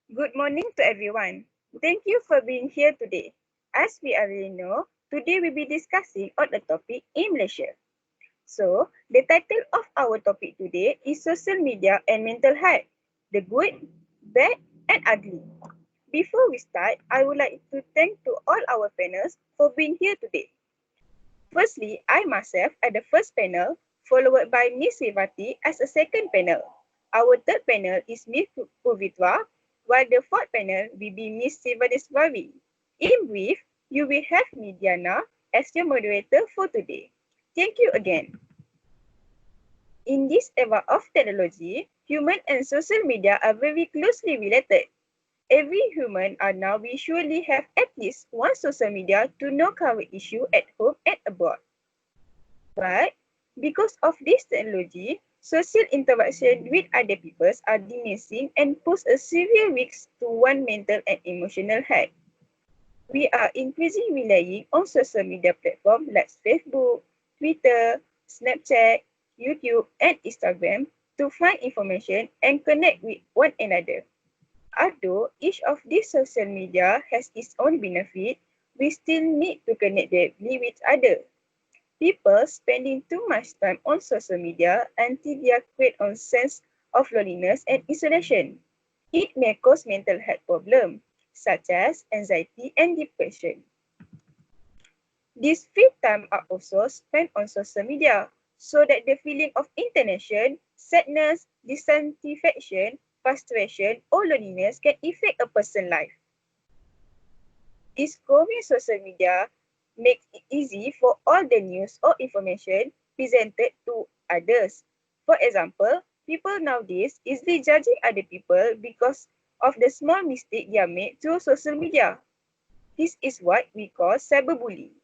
Good morning to everyone. Thank you for being here today. As we already know, today we'll be discussing on a topic in Malaysia. So, the title of our topic today is Social Media and Mental Health, the good, bad and ugly. Before we start, I would like to thank to all our panelists for being here today. Firstly, I myself at the first panel, followed by Miss Revathi as a second panel. Our third panel is Miss PUVITHRA, while the fourth panel will be Miss SIVANESVARY. In brief, you will have me DIYANAH as your moderator for today. Thank you again. In this era of technology, human and social media are very closely related. Every human are now we surely have at least one social media to know current issue at home and abroad. But because of this technology, social interaction with other people are diminishing and pose a severe risk to one's mental and emotional health. We are increasingly relying on social media platforms like Facebook, Twitter, Snapchat, YouTube, and Instagram to find information and connect with one another. Although each of these social media has its own benefit, we still need to connect directly with others. People spending too much time on social media until they create a sense of loneliness and isolation. It may cause mental health problems such as anxiety and depression. These free time are also spent on social media so that the feeling of intention, sadness, dissatisfaction, frustration or loneliness can affect a person's life. Discovering social media makes it easy for all the news or information presented to others. For example, people nowadays easily judging other people because of the small mistake they are made through social media. This is what we call cyberbullying.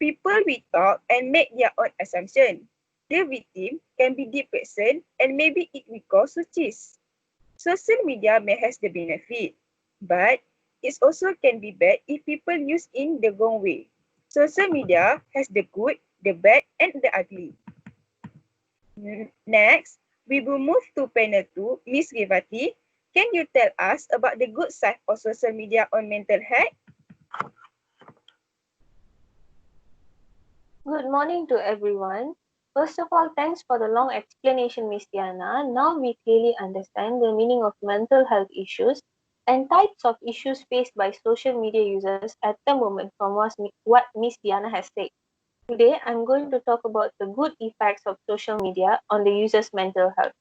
People will talk and make their own assumption. The victim can be the person and maybe it will cause suicide. Social media may has the benefit, but it also can be bad if people use in the wrong way. Social media has the good, the bad, and the ugly. Next, we will move to panel 2. Miss Revathi, can you tell us about the good side of social media on mental health? Good morning to everyone. First of all, thanks for the long explanation, Miss Diana. Now we clearly understand the meaning of mental health issues and types of issues faced by social media users at the moment from what Miss Diana has said. Today, I'm going to talk about the good effects of social media on the user's mental health.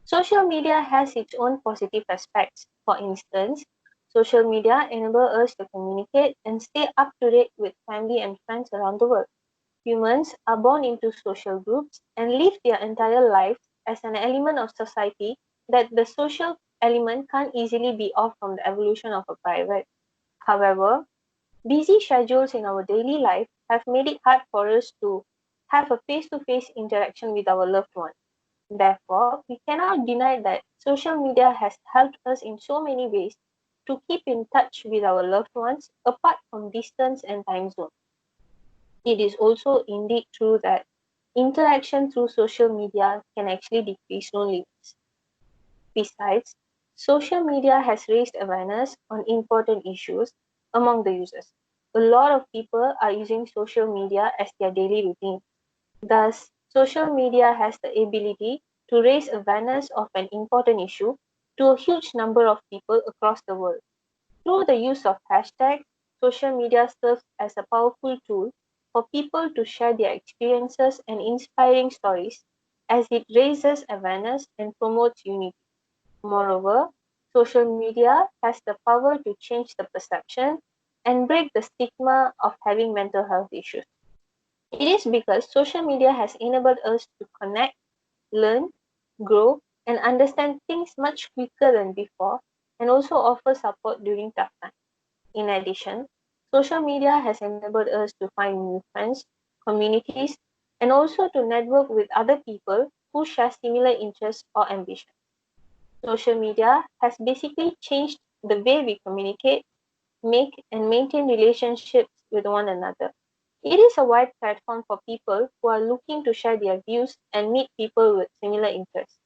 Social media has its own positive aspects. For instance, social media enable us to communicate and stay up to date with family and friends around the world. Humans are born into social groups and live their entire lives as an element of society that the social element can't easily be off from the evolution of a private. However, busy schedules in our daily life have made it hard for us to have a face-to-face interaction with our loved ones. Therefore, we cannot deny that social media has helped us in so many ways to keep in touch with our loved ones apart from distance and time zone. It is also indeed true that interaction through social media can actually decrease loneliness. Besides, social media has raised awareness on important issues among the users. A lot of people are using social media as their daily routine. Thus, social media has the ability to raise awareness of an important issue to a huge number of people across the world. Through the use of hashtags, social media serves as a powerful tool for people to share their experiences and inspiring stories as it raises awareness and promotes unity. Moreover, social media has the power to change the perception and break the stigma of having mental health issues. It is because social media has enabled us to connect, learn, grow, and understand things much quicker than before, and also offer support during tough times. In addition, social media has enabled us to find new friends, communities, and also to network with other people who share similar interests or ambitions. Social media has basically changed the way we communicate, make, and maintain relationships with one another. It is a wide platform for people who are looking to share their views and meet people with similar interests.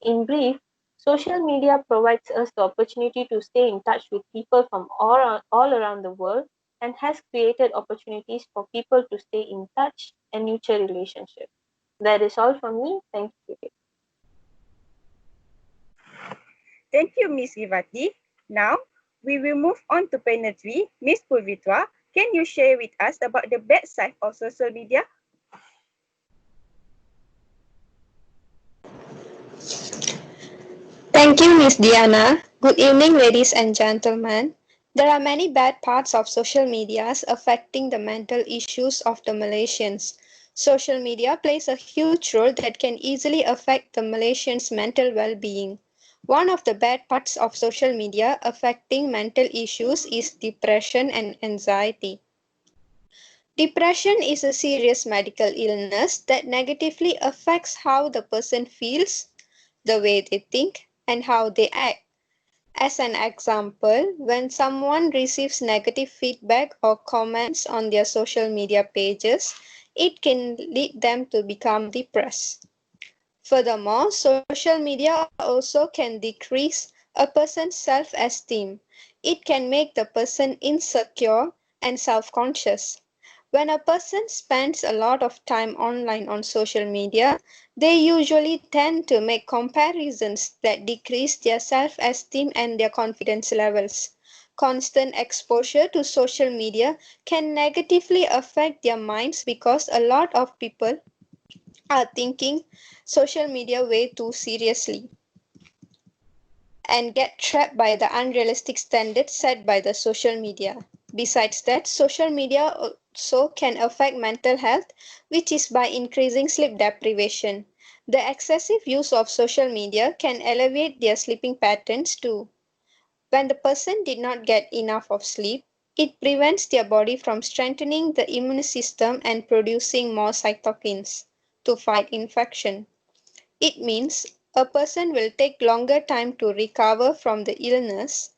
In brief, Social media provides us the opportunity to stay in touch with people from all around the world and has created opportunities for people to stay in touch and nurture relationships. That is all from me. Thank you. Thank you, Miss Revathi. Now, we will move on to panel 3. Miss PUVITHRA, can you share with us about the bad side of social media? Thank you, Miss Diana. Good evening, ladies and gentlemen. There are many bad parts of social media affecting the mental issues of the Malaysians. Social media plays a huge role that can easily affect the Malaysians' mental well-being. One of the bad parts of social media affecting mental issues is depression and anxiety. Depression is a serious medical illness that negatively affects how the person feels, the way they think, and how they act. As an example, when someone receives negative feedback or comments on their social media pages, it can lead them to become depressed. Furthermore, social media also can decrease a person's self-esteem. It can make the person insecure and self-conscious. When a person spends a lot of time online on social media, they usually tend to make comparisons that decrease their self-esteem and their confidence levels. Constant exposure to social media can negatively affect their minds because a lot of people are taking social media way too seriously and get trapped by the unrealistic standards set by the social media. Besides that, social media also can affect mental health, which is by increasing sleep deprivation. The excessive use of social media can elevate their sleeping patterns too. When the person did not get enough of sleep, it prevents their body from strengthening the immune system and producing more cytokines to fight infection. It means a person will take longer time to recover from the illness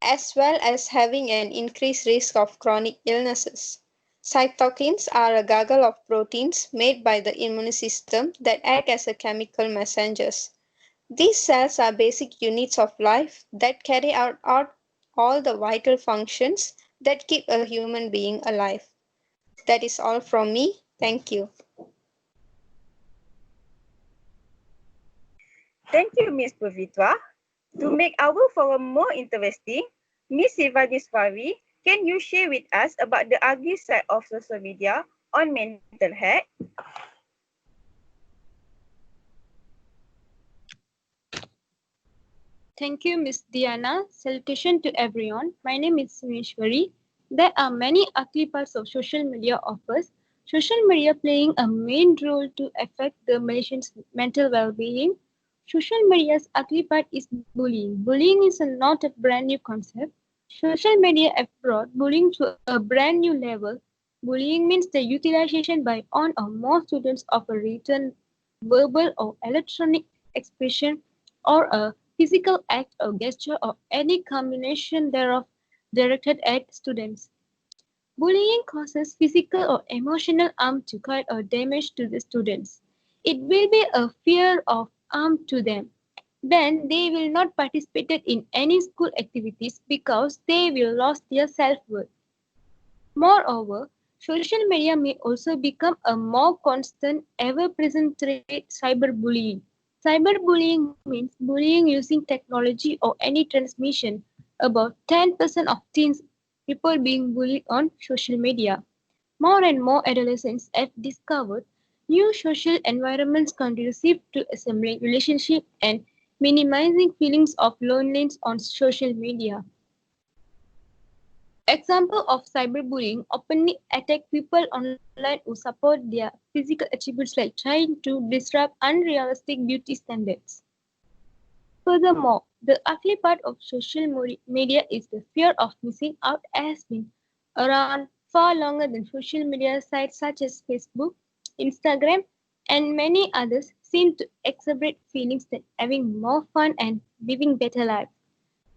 as well as having an increased risk of chronic illnesses. Cytokines are a gaggle of proteins made by the immune system that act as a chemical messengers. These cells are basic units of life that carry out all the vital functions that keep a human being alive. That is all from me. Thank you. Thank you, Miss PUVITHRA. To make our forum more interesting, Miss SIVANESVARY, can you share with us about the ugly side of social media on mental health? Thank you, Miss Diana. Salutation to everyone. My name is Simeshwari. There are many ugly parts of social media offers. Social media playing a main role to affect the Malaysians' mental well-being. Social media's ugly part is bullying. Bullying is not a brand new concept. Social media have brought bullying to a brand new level. Bullying means the utilization by one or more students of a written, verbal, or electronic expression or a physical act or gesture or any combination thereof directed at students. Bullying causes physical or emotional harm to hurt or damage to the students. It will be a fear of harm to them. Then they will not participate in any school activities because they will lose their self-worth. Moreover, social media may also become a more constant, ever-present threat cyberbullying. Cyberbullying means bullying using technology or any transmission. About 10% of teens report being bullied on social media. More and more adolescents have discovered new social environments conducive to assembling relationships and minimizing feelings of loneliness on social media. Example of cyberbullying openly attack people online who support their physical attributes like trying to disrupt unrealistic beauty standards. Furthermore, the ugly part of social media is the fear of missing out has been around far longer than social media sites such as Facebook, Instagram, and many others seem to exacerbate feelings that having more fun and living better lives.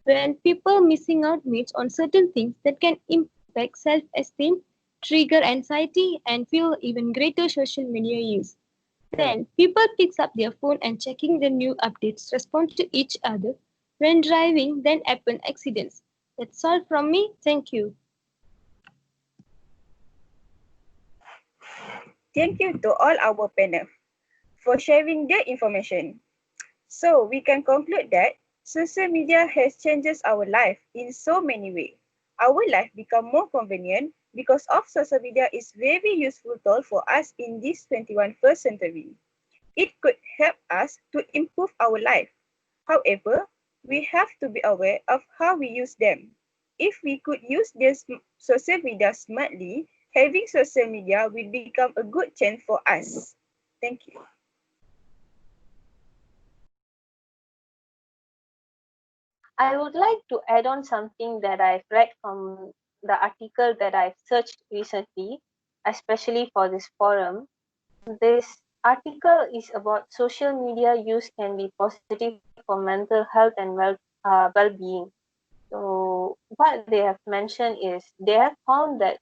When people missing out means on certain things that can impact self-esteem, trigger anxiety, and fuel even greater social media use. Then people picks up their phone and checking the new updates, respond to each other. When driving, then happen accidents. That's all from me. Thank you. Thank you to all our panel for sharing their information. So we can conclude that social media has changes our life in so many ways. Our life become more convenient because of social media is very useful tool for us in this 21st century. It could help us to improve our life. However, we have to be aware of how we use them. If we could use this social media smartly, having social media will become a good chance for us. Thank you. I would like to add on something that I've read from the article that I've searched recently, especially for this forum. This article is about social media use can be positive for mental health and well-being. So what they have mentioned is they have found that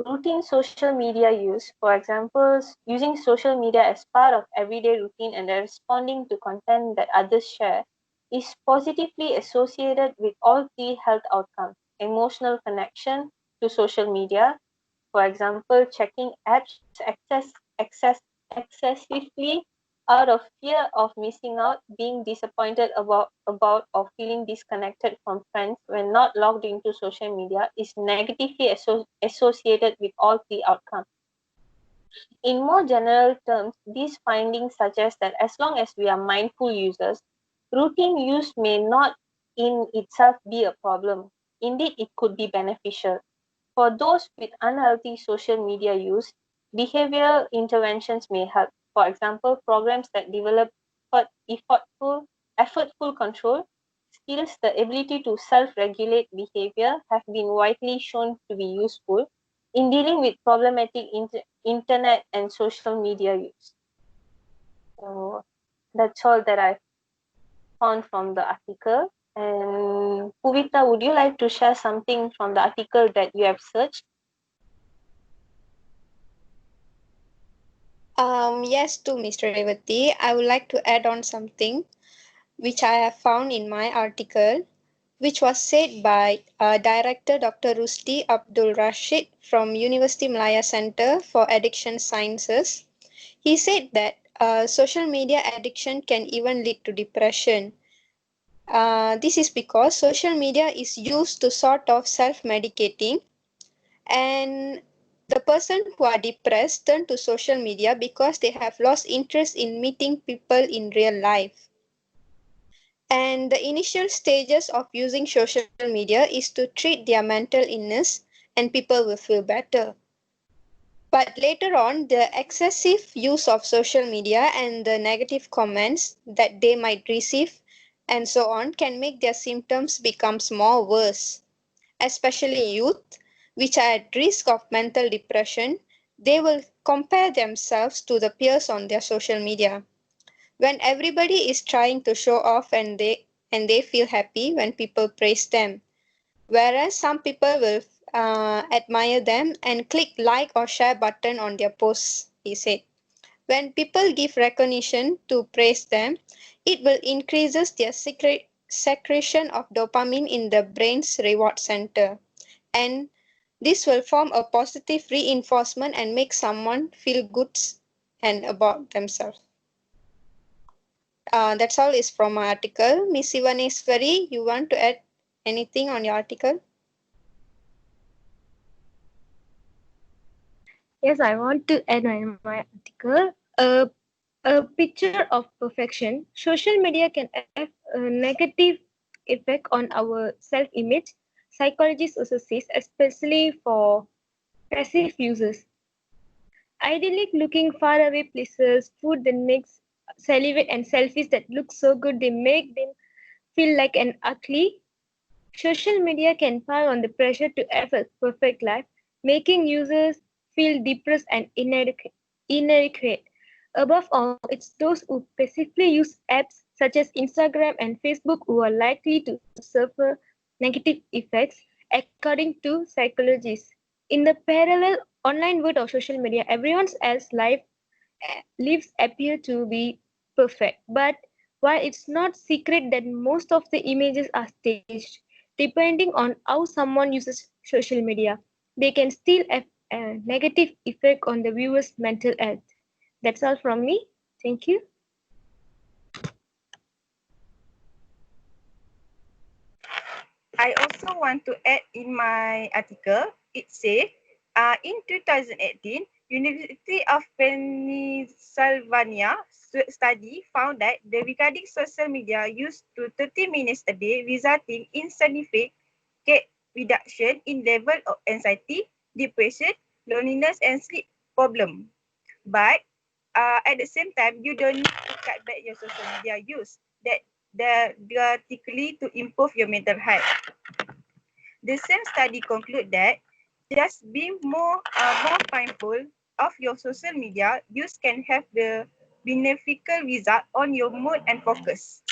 routine social media use, for example, using social media as part of everyday routine and responding to content that others share, is positively associated with all three health outcomes: emotional connection to social media, for example, checking apps excessively out of fear of missing out, being disappointed about or feeling disconnected from friends when not logged into social media, is negatively associated with all three outcomes. In more general terms, these findings suggest that as long as we are mindful users, routine use may not in itself be a problem. Indeed, it could be beneficial. For those with unhealthy social media use, behavioral interventions may help. For example, programs that develop effortful control skills, the ability to self-regulate behavior, have been widely shown to be useful in dealing with problematic internet and social media use. So that's all that I found from the article. And Puvitra, would you like to share something from the article that you have searched? Yes, to Mr. Revathi, I would like to add on something which I have found in my article, which was said by Director Dr. Rusdi Abdul Rashid from University Malaya Center for Addiction Sciences. He said that social media addiction can even lead to depression. This is because social media is used to sort of self-medicating, and the person who are depressed turn to social media because they have lost interest in meeting people in real life. And the initial stages of using social media is to treat their mental illness and people will feel better. But later on, the excessive use of social media and the negative comments that they might receive and so on can make their symptoms becomes more worse. Especially youth, which are at risk of mental depression, they will compare themselves to the peers on their social media. When everybody is trying to show off and they feel happy when people praise them. Whereas some people will admire them and click like or share button on their posts, he said. When people give recognition to praise them, it will increases their secretion of dopamine in the brain's reward center. And this will form a positive reinforcement and make someone feel good and about themselves. That's all is from my article. Miss Sivanesvary, you want to add anything on your article? Yes, I want to add in my article a picture of perfection. Social media can have a negative effect on our self-image. Psychologists also say, especially for passive users. Idyllic looking faraway places, food that makes salivate and selfies that look so good they make them feel like an ugly. Social media can pile on the pressure to have a perfect life, making users feel depressed and inadequate. Above all, it's those who passively use apps such as Instagram and Facebook who are likely to suffer negative effects, according to psychologists. In the parallel online world of social media, everyone else's life lives appear to be perfect. But while it's not secret that most of the images are staged, depending on how someone uses social media, they can still have a negative effect on the viewer's mental health. That's all from me. Thank you. I also want to add in my article, it says, in 2018, University of Pennsylvania study found that the regarding social media used to 30 minutes a day, resulting in significant reduction in level of anxiety, depression, loneliness, and sleep problem. But at the same time, you don't need to cut back your social media use that drastically to improve your mental health. The same study conclude that just being more mindful of your social media use can have the beneficial result on your mood and focus.